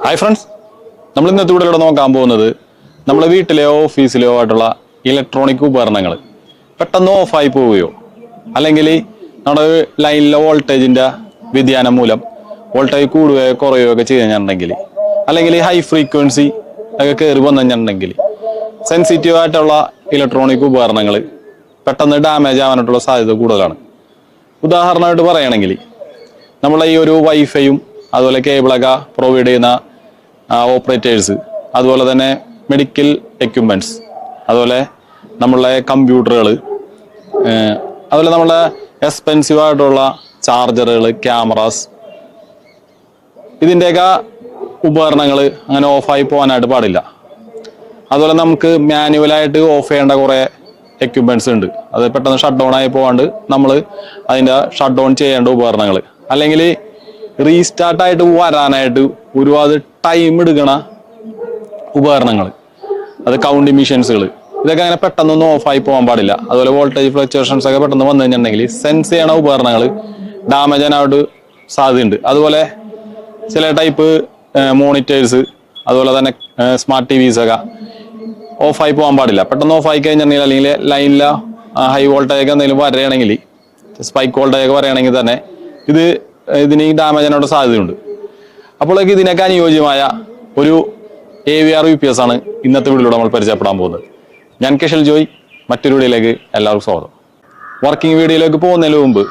Hi friends, നമ്മൾ ഇന്നത്തെ വീഡിയോയിലൂടെ നോക്കാൻ പോകുന്നത് നമ്മുടെ വീട്ടിലെയോ ഓഫീസിലെയോ ആയിട്ടുള്ള ഇലക്ട്രോണിക് ഉപകരണങ്ങൾ പെട്ടെന്ന് ഓഫായി പോവുകയോ അല്ലെങ്കിൽ നമ്മുടെ ലൈനിലെ വോൾട്ടേജിൻ്റെ വ്യതിയാനം മൂലം വോൾട്ടേജ് കൂടുകയോ കുറയുകയോ ഒക്കെ ചെയ്ത് കഴിഞ്ഞിട്ടുണ്ടെങ്കിൽ, അല്ലെങ്കിൽ ഹൈ ഫ്രീക്വൻസി ഒക്കെ കയറി വന്നു കഴിഞ്ഞിട്ടുണ്ടെങ്കിൽ സെൻസിറ്റീവ് ആയിട്ടുള്ള ഇലക്ട്രോണിക് ഉപകരണങ്ങൾ പെട്ടെന്ന് ഡാമേജ് ആവാനായിട്ടുള്ള സാധ്യത കൂടുതലാണ്. ഉദാഹരണമായിട്ട് പറയുകയാണെങ്കിൽ നമ്മളെ ഈ ഒരു വൈഫൈയും അതുപോലെ കേബിളൊക്കെ പ്രൊവൈഡ് ചെയ്യുന്ന ഓപ്പറേറ്റേഴ്സ്, അതുപോലെ തന്നെ മെഡിക്കൽ എക്യുപ്മെൻറ്റ്സ്, അതുപോലെ നമ്മളെ കമ്പ്യൂട്ടറുകൾ, അതുപോലെ നമ്മളെ എക്സ്പെൻസീവ് ആയിട്ടുള്ള ചാർജറുകൾ, ക്യാമറാസ്, ഇതിൻ്റെയൊക്കെ ഉപകരണങ്ങൾ അങ്ങനെ ഓഫായി പോകാനായിട്ട് പാടില്ല. അതുപോലെ നമുക്ക് മാനുവലായിട്ട് ഓഫ് ചെയ്യേണ്ട കുറേ എക്യുപ്മെൻറ്റ്സ് ഉണ്ട്. അത് പെട്ടെന്ന് ഷട്ട് ഡൗൺ ആയി പോകാണ്ട് നമ്മൾ അതിൻ്റെ ഷട്ട് ഡൗൺ ചെയ്യേണ്ട ഉപകരണങ്ങൾ, അല്ലെങ്കിൽ റീസ്റ്റാർട്ടായിട്ട് വരാനായിട്ട് ഒരുപാട് ടൈം എടുക്കണ ഉപകരണങ്ങൾ, അത് കൗണ്ടിങ് മെഷീൻസുകൾ, ഇതൊക്കെ അങ്ങനെ പെട്ടെന്നൊന്നും ഓഫായി പോകാൻ പാടില്ല. അതുപോലെ വോൾട്ടേജ് ഫ്ലക്ച്വേഷൻസ് ഒക്കെ പെട്ടെന്ന് വന്നു കഴിഞ്ഞിട്ടുണ്ടെങ്കിൽ സെൻസ് ചെയ്യണ ഉപകരണങ്ങൾ ഡാമേജ് ആവാനായിട്ട് സാധ്യതയുണ്ട്. അതുപോലെ ചില ടൈപ്പ് മോണിറ്റേഴ്സ്, അതുപോലെ തന്നെ സ്മാർട്ട് TVs ഒക്കെ ഓഫായി പോകാൻ പാടില്ല. പെട്ടെന്ന് ഓഫായി കഴിഞ്ഞിട്ടുണ്ടെങ്കിൽ, അല്ലെങ്കിൽ ലൈനിലെ ഹൈ വോൾട്ടേജ് ഒക്കെ എന്തെങ്കിലും വരികയാണെങ്കിൽ, സ്പൈക്ക് വോൾട്ടേജ് ഒക്കെ വരികയാണെങ്കിൽ തന്നെ ഇതിന് ഡാമേജ് ആവാനുള്ള സാധ്യതയുണ്ട്. അപ്പോഴേക്ക് ഇതിനൊക്കെ അനുയോജ്യമായ ഒരു AVR UPS ആണ് ഇന്നത്തെ വീഡിയോയിലൂടെ നമ്മൾ പരിചയപ്പെടാൻ പോകുന്നത്. ഞാൻ കിഷൽ ജോയ്, മറ്റൊരു വീഡിയോയിലേക്ക് എല്ലാവർക്കും സ്വാഗതം. വർക്കിംഗ് വീഡിയോയിലേക്ക് പോകുന്നതിന് മുമ്പ്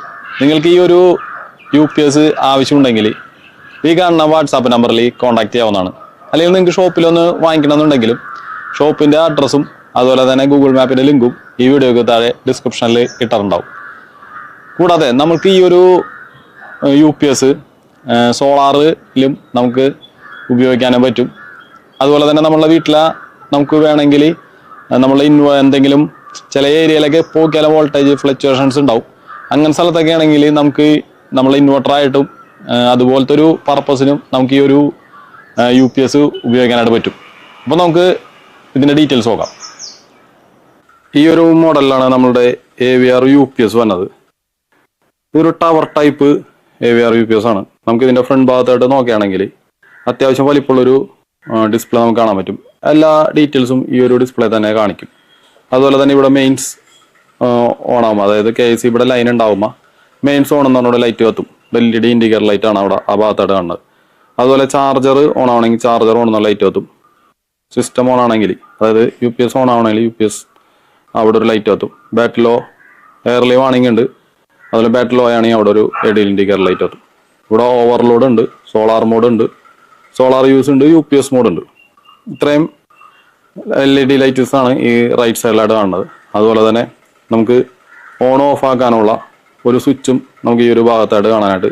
നിങ്ങൾക്ക് ഈ ഒരു UPS ആവശ്യമുണ്ടെങ്കിൽ ഈ കാണുന്ന വാട്സാപ്പ് നമ്പറിൽ കോൺടാക്ട് ചെയ്യാവുന്നതാണ്. അല്ലെങ്കിൽ നിങ്ങൾക്ക് ഷോപ്പിലൊന്ന് വാങ്ങിക്കണമെന്നുണ്ടെങ്കിലും ഷോപ്പിൻ്റെ അഡ്രസ്സും അതുപോലെ തന്നെ ഗൂഗിൾ മാപ്പിൻ്റെ ലിങ്കും ഈ വീഡിയോക്ക് താഴെ ഡിസ്ക്രിപ്ഷനിൽ ഇട്ടിട്ടുണ്ടാവും. കൂടാതെ നമുക്ക് ഈ ഒരു UPS സോളാറിലും നമുക്ക് ഉപയോഗിക്കാനും പറ്റും. അതുപോലെ തന്നെ നമ്മളെ വീട്ടിലെ നമുക്ക് വേണമെങ്കിൽ നമ്മൾ എന്തെങ്കിലും ചില ഏരിയയിലൊക്കെ പോക്കിയാലും വോൾട്ടേജ് ഫ്ലക്ച്വേഷൻസ് ഉണ്ടാവും. അങ്ങനെ സ്ഥലത്തൊക്കെ ആണെങ്കിൽ നമുക്ക് നമ്മളെ ഇൻവെർട്ടറായിട്ടും അതുപോലത്തെ ഒരു പർപ്പസിനും നമുക്ക് ഈ ഒരു UPS ഉപയോഗിക്കാനായിട്ട് പറ്റും. അപ്പോൾ നമുക്ക് ഇതിൻ്റെ ഡീറ്റെയിൽസ് നോക്കാം. ഈ ഒരു മോഡലിലാണ് നമ്മളുടെ AVR UPS വന്നത്. ഇതൊരു ടവർ ടൈപ്പ് AVR UPS ആണ്. നമുക്ക് ഇതിൻ്റെ ഫ്രണ്ട് ഭാഗത്തായിട്ട് നോക്കുകയാണെങ്കിൽ അത്യാവശ്യം വലിപ്പമുള്ളൊരു ഡിസ്പ്ലേ നമുക്ക് കാണാൻ പറ്റും. എല്ലാ ഡീറ്റെയിൽസും ഈ ഒരു ഡിസ്പ്ലേ തന്നെ കാണിക്കും. അതുപോലെ തന്നെ ഇവിടെ മെയിൻസ് ഓണാകും, അതായത് KC ഇവിടെ ലൈൻ ഉണ്ടാകുമ്പോൾ മെയിൻസ് ഓൺ എന്ന് പറഞ്ഞ ലൈറ്റ് കത്തും. LED ഇൻഡിക്കേറ്റർ ലൈറ്റ് ആണ് അവിടെ ആ ഭാഗത്തായിട്ട് കാണുന്നത്. അതുപോലെ ചാർജർ ഓൺ ആവണമെങ്കിൽ ചാർജർ ഓൺ എന്ന ലൈറ്റ് കത്തും. സിസ്റ്റം ഓൺ ആണെങ്കിൽ, അതായത് UPS ഓൺ ആവണമെങ്കിൽ UPS അവിടെ ഒരു ലൈറ്റ് കത്തും. ബാറ്ററി ലോ എയർലി വാണിംഗ് ഉണ്ട്. അതുപോലെ ബാറ്ററി ലോ ആണെങ്കിൽ അവിടെ ഒരു LED ഇൻഡിക്കേറ്റർ ലൈറ്റ് കത്തും. ഇവിടെ ഓവർലോഡ് ഉണ്ട്, സോളാർ മോഡ് ഉണ്ട്, സോളാർ യൂസ് ഉണ്ട്, UPS മോഡ് ഉണ്ട്. ഇത്രയും LED ലൈറ്റ്സ് ആണ് ഈ റൈറ്റ് സൈഡിലായിട്ട് കാണുന്നത്. അതുപോലെ തന്നെ നമുക്ക് ഓൺ ഓഫ് ആക്കാനുള്ള ഒരു സ്വിച്ചും നമുക്ക് ഈ ഒരു ഭാഗത്തായിട്ട് കാണാനായിട്ട്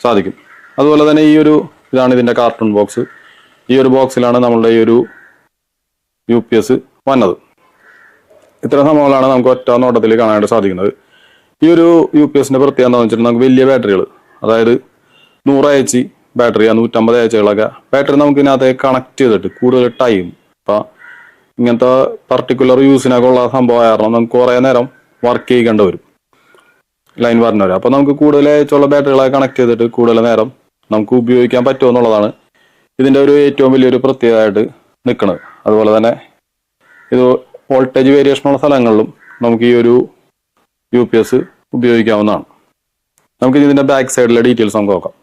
സാധിക്കും. അതുപോലെ തന്നെ ഇതാണ് ഇതിൻ്റെ കാർട്ടൂൺ ബോക്സ്. ഈ ഒരു ബോക്സിലാണ് നമ്മളുടെ ഈ ഒരു UPS വന്നത്. ഇത്തരം സംഭവങ്ങളാണ് നമുക്ക് ഒറ്റ നോട്ടത്തിൽ കാണാനായിട്ട് സാധിക്കുന്നത്. ഈ ഒരു UPSന്റെ പ്രത്യേകത എന്താണെന്ന് വെച്ചിട്ടുണ്ടെങ്കിൽ നമുക്ക് വലിയ ബാറ്ററികൾ, അതായത് 100 AH ബാറ്ററി, 150 AHകളൊക്കെ ബാറ്ററി നമുക്ക് ഇതിനകത്ത് കണക്ട് ചെയ്തിട്ട് കൂടുതൽ ടൈം, ഇപ്പം ഇങ്ങനത്തെ പർട്ടിക്കുലർ യൂസിനൊക്കെ ഉള്ള സംഭവം കാരണം നമുക്ക് കുറേ നേരം വർക്ക് ചെയ്യേണ്ടി വരും, ലൈൻ പറഞ്ഞവർ. അപ്പോൾ നമുക്ക് കൂടുതൽ AH ഉള്ള ബാറ്ററികളെ കണക്ട് ചെയ്തിട്ട് കൂടുതൽ നേരം നമുക്ക് ഉപയോഗിക്കാൻ പറ്റുമോ എന്നുള്ളതാണ് ഇതിൻ്റെ ഒരു ഏറ്റവും വലിയൊരു പ്രത്യേകതയായിട്ട് നിൽക്കുന്നത്. അതുപോലെ തന്നെ ഇത് വോൾട്ടേജ് വേരിയേഷനുള്ള സ്ഥലങ്ങളിലും നമുക്ക് ഈ ഒരു UPS ഉപയോഗിക്കാവുന്നതാണ്. നമുക്ക് ഇതിൻ്റെ ബാക്ക് സൈഡിലെ ഡീറ്റെയിൽസ് നമുക്ക് നോക്കാം.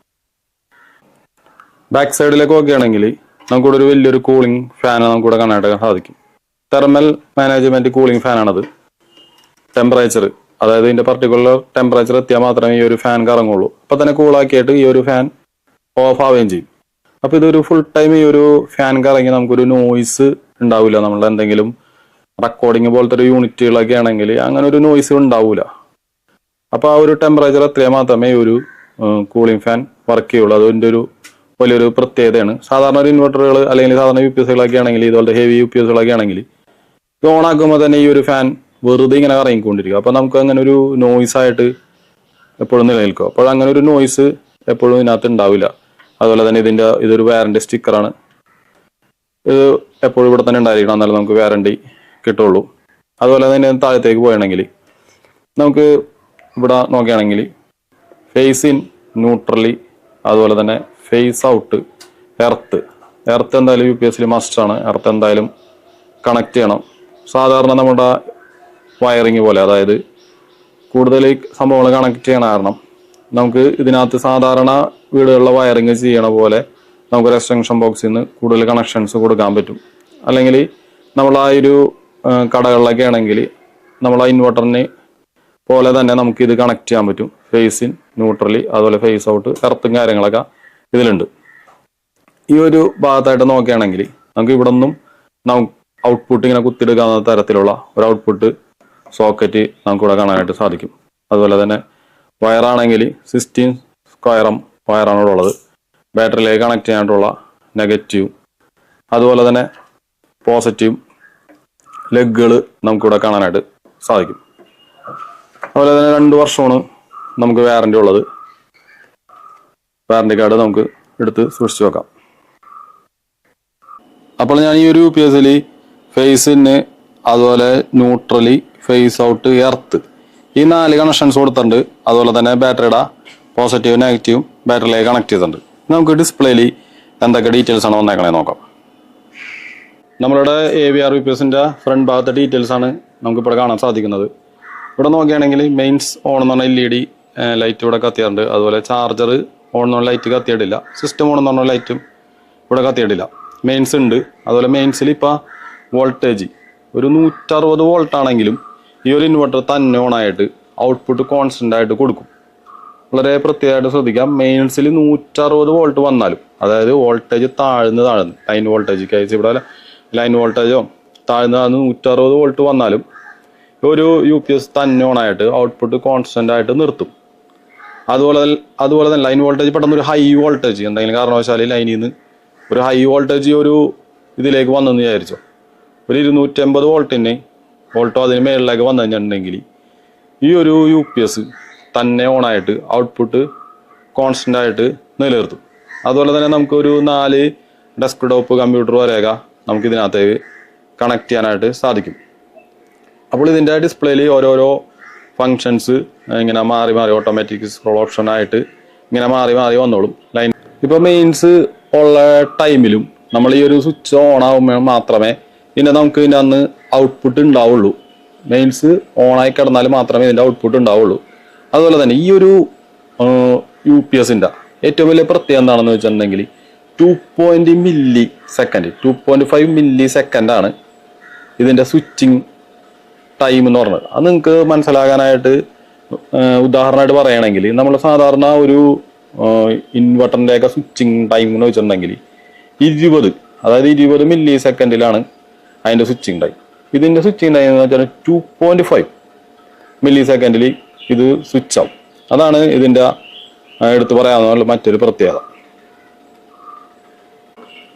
ബാക്ക് സൈഡിലേക്ക് നോക്കുകയാണെങ്കിൽ നമുക്കിവിടെ ഒരു വലിയൊരു കൂളിംഗ് ഫാൻ നമുക്കിവിടെ കാണാനായിട്ട് സാധിക്കും. തെർമൽ മാനേജ്മെൻറ്റ് കൂളിംഗ് ഫാനാണത്. ടെമ്പറേച്ചർ, അതായത് ഇതിൻ്റെ പർട്ടിക്കുലർ ടെമ്പറേച്ചർ എത്തിയാൽ മാത്രമേ ഈ ഒരു ഫാൻ കറങ്ങുള്ളൂ. അപ്പോൾ തന്നെ കൂളാക്കിയിട്ട് ഈ ഒരു ഫാൻ ഓഫ് ആവുകയും ചെയ്യും. അപ്പോൾ ഇതൊരു ഫുൾ ടൈം ഈ ഒരു ഫാൻ കറങ്ങി നമുക്കൊരു നോയ്സ് ഉണ്ടാവില്ല. നമ്മൾ എന്തെങ്കിലും റെക്കോർഡിങ് പോലത്തെ ഒരു യൂണിറ്റുകളൊക്കെ ആണെങ്കിൽ അങ്ങനെ ഒരു നോയ്സ് ഉണ്ടാവില്ല. അപ്പോൾ ആ ഒരു ടെമ്പറേച്ചർ എത്രയാൽ മാത്രമേ ഈ ഒരു കൂളിംഗ് ഫാൻ വർക്ക് ചെയ്യുള്ളൂ. അതിൻ്റെ ഒരു വലിയൊരു പ്രത്യേകതയാണ്. സാധാരണ ഒരു ഇൻവെർട്ടറുകൾ അല്ലെങ്കിൽ സാധാരണ UPSകളൊക്കെ ആണെങ്കിൽ, ഇതുപോലത്തെ ഹെവി UPSകളൊക്കെ ആണെങ്കിൽ ഇത് ഓണാക്കുമ്പോൾ തന്നെ ഈ ഒരു ഫാൻ വെറുതെ ഇങ്ങനെ കറങ്ങിക്കൊണ്ടിരിക്കും. അപ്പോൾ നമുക്ക് അങ്ങനെ ഒരു നോയ്സ് ആയിട്ട് എപ്പോഴും നിലനിൽക്കും. അപ്പോൾ അങ്ങനെ ഒരു നോയ്സ് എപ്പോഴും ഇതിനകത്ത് ഉണ്ടാവില്ല. അതുപോലെ തന്നെ ഇതൊരു വാറണ്ടി സ്റ്റിക്കറാണ്. ഇത് എപ്പോഴും ഇവിടെ തന്നെ ഉണ്ടായിരിക്കണം, എന്നാലും നമുക്ക് വാറണ്ടി കിട്ടുള്ളൂ. അതുപോലെ തന്നെ താഴത്തേക്ക് പോവുകയാണെങ്കിൽ നമുക്ക് ഇവിടെ നോക്കുകയാണെങ്കിൽ ഫേസ് ഇൻ, ന്യൂട്രലി, അതുപോലെ തന്നെ ഫേസ് ഔട്ട്, എർത്ത്, എർത്ത് എന്തായാലും UPS മസ്റ്റ് ആണ്. എർത്ത് എന്തായാലും കണക്ട് ചെയ്യണം. സാധാരണ നമ്മുടെ വയറിങ് പോലെ, അതായത് കൂടുതൽ സംഭവങ്ങൾ കണക്ട് ചെയ്യണ കാരണം നമുക്ക് ഇതിനകത്ത് സാധാരണ വീടുകളിലെ വയറിങ് ചെയ്യണ പോലെ നമുക്കൊരു എക്സ്റ്റൻഷൻ ബോക്സിൽ നിന്ന് കൂടുതൽ കണക്ഷൻസ് കൊടുക്കാൻ പറ്റും. അല്ലെങ്കിൽ നമ്മൾ ആ ഒരു കടകളിലൊക്കെ ആണെങ്കിൽ നമ്മൾ ആ ഇൻവെർട്ടറിന് പോലെ തന്നെ നമുക്ക് ഇത് കണക്ട് ചെയ്യാൻ പറ്റും. ഫേസ് ഇൻ, ന്യൂട്രലി, അതുപോലെ ഫേസ് ഔട്ട്, എർത്തും കാര്യങ്ങളൊക്കെ ഇതിലുണ്ട്. ഈ ഒരു ഭാഗത്തായിട്ട് നോക്കുകയാണെങ്കിൽ നമുക്ക് ഇവിടെ നിന്നും നമുക്ക് ഔട്ട്പുട്ട് ഇങ്ങനെ കുത്തിയെടുക്കാവുന്ന തരത്തിലുള്ള ഒരു ഔട്ട്പുട്ട് സോക്കറ്റ് നമുക്കിവിടെ കാണാനായിട്ട് സാധിക്കും. അതുപോലെ തന്നെ വയറാണെങ്കിൽ 16 സ്ക്വയറും വയറാണ് ഇവിടെ ഉള്ളത്. ബാറ്ററിയിലേക്ക് കണക്ട് ചെയ്യാനായിട്ടുള്ള നെഗറ്റീവ്, അതുപോലെ തന്നെ പോസിറ്റീവ് ലെഗുകൾ നമുക്കിവിടെ കാണാനായിട്ട് സാധിക്കും. അതുപോലെ തന്നെ 2 വർഷമാണ് നമുക്ക് വാറണ്ടി ഉള്ളത്. വാറണ്ടി കാർഡ് നമുക്ക് എടുത്ത് സൂക്ഷിച്ചു വെക്കാം. അപ്പോൾ ഞാൻ ഈ ഒരു UPS ഫേസിന്, അതുപോലെ ന്യൂട്രലി, ഫേസ് ഔട്ട്, എർത്ത്, ഈ 4 കണക്ഷൻസ് കൊടുത്തിട്ടുണ്ട്. അതുപോലെ തന്നെ ബാറ്ററിയുടെ പോസിറ്റീവ് നെഗറ്റീവ് ബാറ്ററിയിലേക്ക് കണക്ട് ചെയ്തിട്ടുണ്ട്. നമുക്ക് ഡിസ്പ്ലേയിൽ എന്തൊക്കെ ഡീറ്റെയിൽസ് ആണ് വന്നേക്കണേ നോക്കാം. നമ്മളുടെ AVR UPSന്റെ ഫ്രണ്ട് ഭാഗത്തെ ഡീറ്റെയിൽസ് ആണ് നമുക്കിവിടെ കാണാൻ സാധിക്കുന്നത്. ഇവിടെ നോക്കുകയാണെങ്കിൽ മെയിൻസ് ഓൺ എന്ന് പറഞ്ഞ LED ലൈറ്റ് ഇവിടെ കത്തിയിട്ടുണ്ട്. അതുപോലെ ചാർജർ ഓൺ എന്ന് പറഞ്ഞ ലൈറ്റ് കത്തിയിട്ടില്ല. സിസ്റ്റം ഓൺ എന്ന് പറഞ്ഞ ലൈറ്റും ഇവിടെ കത്തിയിട്ടില്ല. മെയിൻസ് ഉണ്ട്. അതുപോലെ മെയിൻസിൽ ഇപ്പോൾ വോൾട്ടേജ് ഒരു 160 വോൾട്ട് ആണെങ്കിലും ഈ ഒരു ഇൻവെർട്ടർ തന്നെ ഓണായിട്ട് ഔട്ട്പുട്ട് കോൺസ്റ്റന്റ് ആയിട്ട് കൊടുക്കും. വളരെ പ്രത്യേകമായിട്ട് ശ്രദ്ധിക്കാം. മെയിൻസിൽ 160 വോൾട്ട് വന്നാലും, അതായത് വോൾട്ടേജ് താഴ്ന്ന് ലൈൻ വോൾട്ടേജ് കേസ് ഇവിടെ ലൈൻ വോൾട്ടേജോ താഴ്ന്ന് 160 വോൾട്ട് വന്നാലും ഒരു UPS തന്നെ ഓണായിട്ട് ഔട്ട്പുട്ട് കോൺസ്റ്റന്റ് ആയിട്ട് നിർത്തും. അതുപോലെ തന്നെ ലൈൻ വോൾട്ടേജ് പെട്ടെന്ന് ഒരു ഹൈ വോൾട്ടേജ് എന്തെങ്കിലും കാരണവശാൽ ലൈനിൽ നിന്ന് ഒരു ഹൈ വോൾട്ടേജ് ഒരു ഇതിലേക്ക് വന്നെന്ന് വിചാരിച്ചോ, ഒരു 250 വോൾട്ടോ അതിന് മേളിലേക്ക് വന്നു കഴിഞ്ഞിട്ടുണ്ടെങ്കിൽ ഈ ഒരു UPS തന്നെ ഓണായിട്ട് ഔട്ട്പുട്ട് കോൺസ്റ്റന്റ് ആയിട്ട് നിലനിർത്തും. അതുപോലെ തന്നെ നമുക്കൊരു 4 ഡെസ്ക്ടോപ്പ് കമ്പ്യൂട്ടർ വരെയൊക്കെ നമുക്ക് ഇതിനകത്തേക്ക് കണക്ട് ചെയ്യാനായിട്ട് സാധിക്കും. അപ്പോൾ ഇതിൻ്റെ ഡിസ്പ്ലേയിൽ ഓരോരോ ഫങ്ഷൻസ് ഇങ്ങനെ മാറി ഓട്ടോമാറ്റിക് സ്ക്രോൾ ഓപ്ഷൻ ആയിട്ട് ഇങ്ങനെ മാറി വന്നോളും. ലൈൻ ഇപ്പോൾ മെയിൻസ് ഉള്ള ടൈമിലും നമ്മൾ ഈ ഒരു സ്വിച്ച് ഓൺ ആകുമ്പോൾ മാത്രമേ നമുക്ക് ഇതിൻ്റെ അന്ന് ഔട്ട്പുട്ട് ഉണ്ടാവുള്ളൂ. മെയിൻസ് ഓണായി കിടന്നാൽ മാത്രമേ ഇതിൻ്റെ ഔട്ട്പുട്ട് ഉണ്ടാവുള്ളൂ. അതുപോലെ തന്നെ ഈ ഒരു UPSന്റെ ഏറ്റവും വലിയ പ്രത്യേകത എന്താണെന്ന് വെച്ചിട്ടുണ്ടെങ്കിൽ 2.5 മില്ലി സെക്കൻഡാണ് ഇതിൻ്റെ സ്വിച്ചിങ് ടൈം എന്ന് പറഞ്ഞത്. അത് നിങ്ങൾക്ക് മനസ്സിലാകാനായിട്ട് ഉദാഹരണമായിട്ട് പറയുകയാണെങ്കിൽ നമ്മൾ സാധാരണ ഒരു ഇൻവെർട്ടറിൻ്റെയൊക്കെ സ്വിച്ചിങ് ടൈം എന്ന് വെച്ചിട്ടുണ്ടെങ്കിൽ 20 മില്ലി സെക്കൻഡിലാണ് അതിൻ്റെ സ്വിച്ചിങ് ടൈം. ഇതിൻ്റെ സ്വിച്ചിങ് ടൈം എന്ന് വെച്ചാൽ 2.5 മില്ലി സെക്കൻഡിൽ ഇത് സ്വിച്ച് ആവും. അതാണ് ഇതിൻ്റെ എടുത്ത് പറയാവുന്ന മറ്റൊരു പ്രത്യേകത.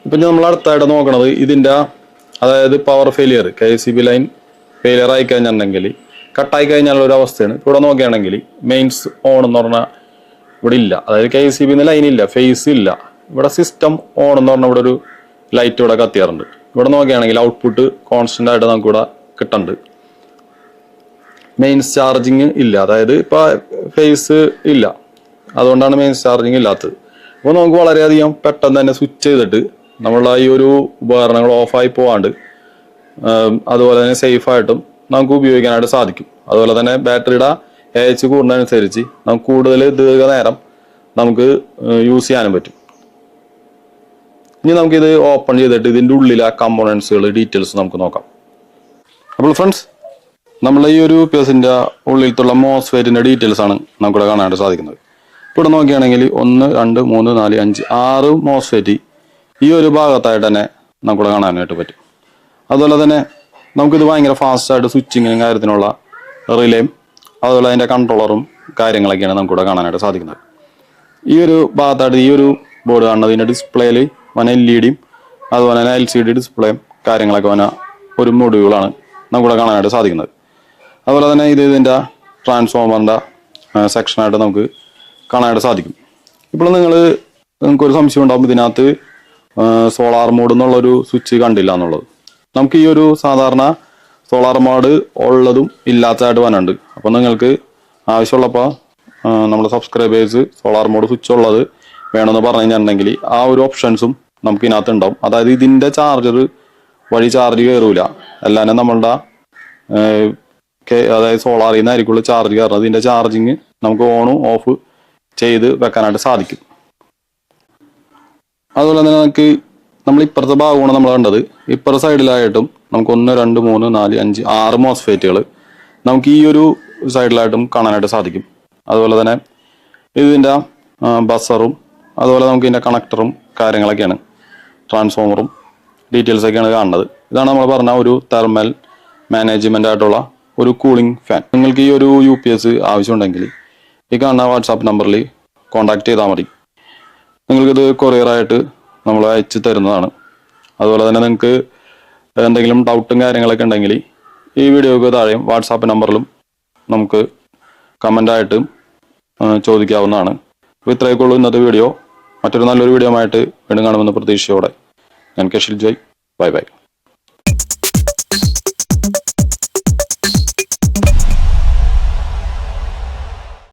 ഇപ്പം നമ്മൾ അടുത്തായിട്ട് നോക്കണത് ഇതിൻ്റെ, അതായത് power failure, KCB line failure ആയി കഴിഞ്ഞിട്ടുണ്ടെങ്കിൽ കട്ടായി കഴിഞ്ഞാലുള്ള ഒരു അവസ്ഥയാണ്. ഇവിടെ നോക്കുകയാണെങ്കിൽ മെയിൻസ് ഓൺ എന്ന് പറഞ്ഞാൽ ഇവിടെ ഇല്ല, അതായത് KCB ലൈൻ ഇല്ല, ഫേസ് ഇല്ല. ഇവിടെ സിസ്റ്റം ഓൺ എന്ന് പറഞ്ഞാൽ ഇവിടെ ഒരു ലൈറ്റ് ഇവിടെ കത്തിയാറുണ്ട്. ഇവിടെ നോക്കുകയാണെങ്കിൽ ഔട്ട്പുട്ട് കോൺസ്റ്റന്റ് ആയിട്ട് നമുക്ക് ഇവിടെ കിട്ടുന്നുണ്ട്. മെയിൻസ് ചാർജിങ് ഇല്ല, അതായത് ഇപ്പൊ ഫേസ് ഇല്ല, അതുകൊണ്ടാണ് മെയിൻസ് ചാർജിങ് ഇല്ലാത്തത്. അപ്പോൾ നമുക്ക് വളരെയധികം പെട്ടെന്ന് തന്നെ സ്വിച്ച് ചെയ്തിട്ട് നമ്മളുടെ ഈ ഒരു ഉപകരണങ്ങൾ ഓഫായി പോവാണ്ട് അതുപോലെ തന്നെ സേഫായിട്ടും നമുക്ക് ഉപയോഗിക്കാനായിട്ട് സാധിക്കും. അതുപോലെ തന്നെ ബാറ്ററിയുടെ AH കൂടുന്നതനുസരിച്ച് നമുക്ക് കൂടുതൽ ദീർഘനേരം നമുക്ക് യൂസ് ചെയ്യാനും പറ്റും. ഇനി നമുക്കിത് ഓപ്പൺ ചെയ്തിട്ട് ഇതിൻ്റെ ഉള്ളിലെ കമ്പോണൻസുകൾ ഡീറ്റെയിൽസ് നമുക്ക് നോക്കാം. അപ്പോൾ ഫ്രണ്ട്സ്, നമ്മൾ ഈ ഒരു UPSന്റെ ഉള്ളിലത്തുള്ള മോസ്ഫെറ്റിന്റെ ഡീറ്റെയിൽസ് ആണ് നമുക്കിവിടെ കാണാനായിട്ട് സാധിക്കുന്നത്. ഇവിടെ നോക്കുകയാണെങ്കിൽ 1 2 3 4 5 6 മോസ്ഫെറ്റ് ഈ ഒരു ഭാഗത്തായിട്ട് തന്നെ നമുക്കിവിടെ കാണാനായിട്ട് പറ്റും. അതുപോലെ തന്നെ നമുക്കിത് ഭയങ്കര ഫാസ്റ്റായിട്ട് സ്വിച്ചിങ്ങിനും കാര്യത്തിനുള്ള റിലേയും അതുപോലെ അതിൻ്റെ കൺട്രോളറും കാര്യങ്ങളൊക്കെയാണ് നമുക്കിവിടെ കാണാനായിട്ട് സാധിക്കുന്നത്. ഈ ഒരു ഭാഗത്തായിട്ട് ഈ ഒരു ബോർഡ് കാണുന്നത് ഇതിൻ്റെ ഡിസ്പ്ലേയിൽ LED അതുപോലെ തന്നെ LCD ഡിസ്പ്ലേയും കാര്യങ്ങളൊക്കെ വന്ന ഒരു മൊഡ്യൂളാണ് നമുക്കിവിടെ കാണാനായിട്ട് സാധിക്കുന്നത്. അതുപോലെ തന്നെ ഇതിൻ്റെ ട്രാൻസ്ഫോമറിൻ്റെ സെക്ഷനായിട്ട് നമുക്ക് കാണാനായിട്ട് സാധിക്കും. ഇപ്പോൾ നിങ്ങൾക്കൊരു സംശയം ഉണ്ടാകും, ഇതിനകത്ത് സോളാർ മോഡ് എന്നുള്ളൊരു സ്വിച്ച് കണ്ടില്ല എന്നുള്ളത്. നമുക്ക് ഈ ഒരു സാധാരണ സോളാർ മോഡ് ഉള്ളതും ഇല്ലാത്തതായിട്ട് വന്നുണ്ട്. അപ്പോൾ നിങ്ങൾക്ക് ആവശ്യമുള്ളപ്പോൾ നമ്മുടെ സബ്സ്ക്രൈബേഴ്സ് സോളാർ മോഡ് സ്വിച്ച് ഉള്ളത് വേണമെന്ന് പറഞ്ഞു കഴിഞ്ഞിട്ടുണ്ടെങ്കിൽ ആ ഒരു ഓപ്ഷൻസും നമുക്ക് ഇതിനകത്ത് ഉണ്ടാവും. അതായത് ഇതിന്റെ ചാർജർ വഴി ചാർജ് കയറൂല, അല്ലാതെ നമ്മളുടെ അതായത് സോളാറിൽ നിന്നായിരിക്കുള്ളൂ ചാർജ് കയറുന്നത്. ഇതിന്റെ ചാർജിങ് നമുക്ക് ഓണും ഓഫ് ചെയ്ത് വെക്കാനായിട്ട് സാധിക്കും. അതുപോലെ തന്നെ നമുക്ക് നമ്മൾ ഇപ്പുറത്തെ ഭാഗമാണ് നമ്മൾ കണ്ടത്. ഇപ്പുറത്തെ സൈഡിലായിട്ടും നമുക്ക് 1 2 3 4 5 6 മോസ്ഫേറ്റുകൾ നമുക്ക് ഈ ഒരു സൈഡിലായിട്ടും കാണാനായിട്ട് സാധിക്കും. അതുപോലെ തന്നെ ഇതിൻ്റെ ബസറും അതുപോലെ നമുക്ക് ഇതിൻ്റെ കണക്ടറും കാര്യങ്ങളൊക്കെയാണ്, ട്രാൻസ്ഫോമറും ഡീറ്റെയിൽസ് ഒക്കെയാണ് കാണുന്നത്. ഇതാണ് നമ്മൾ പറഞ്ഞ ഒരു തെർമൽ മാനേജ്മെൻ്റ് ആയിട്ടുള്ള ഒരു കൂളിംഗ് ഫാൻ. നിങ്ങൾക്ക് ഈ ഒരു UPS ആവശ്യമുണ്ടെങ്കിൽ ഈ കാണുന്ന വാട്സാപ്പ് നമ്പറിൽ കോൺടാക്ട് ചെയ്താൽ മതി. നിങ്ങൾക്കിത് കൊറിയറായിട്ട് നമ്മൾ അയച്ചു തരുന്നതാണ്. അതുപോലെ തന്നെ നിങ്ങൾക്ക് എന്തെങ്കിലും ഡൗട്ടും കാര്യങ്ങളൊക്കെ ഉണ്ടെങ്കിൽ ഈ വീഡിയോക്ക് താഴെയും വാട്സാപ്പ് നമ്പറിലും നമുക്ക് കമൻ്റായിട്ട് ചോദിക്കാവുന്നതാണ്. അപ്പോൾ ഇത്രയൊക്കെ ഉള്ളൂ ഇന്നത്തെ വീഡിയോ. മറ്റൊരു നല്ലൊരു വീഡിയോ ആയിട്ട് വീണ്ടും കാണുമെന്ന പ്രതീക്ഷയോടെ ഞാൻ കഷിൽ ജോയ്. Bye bye.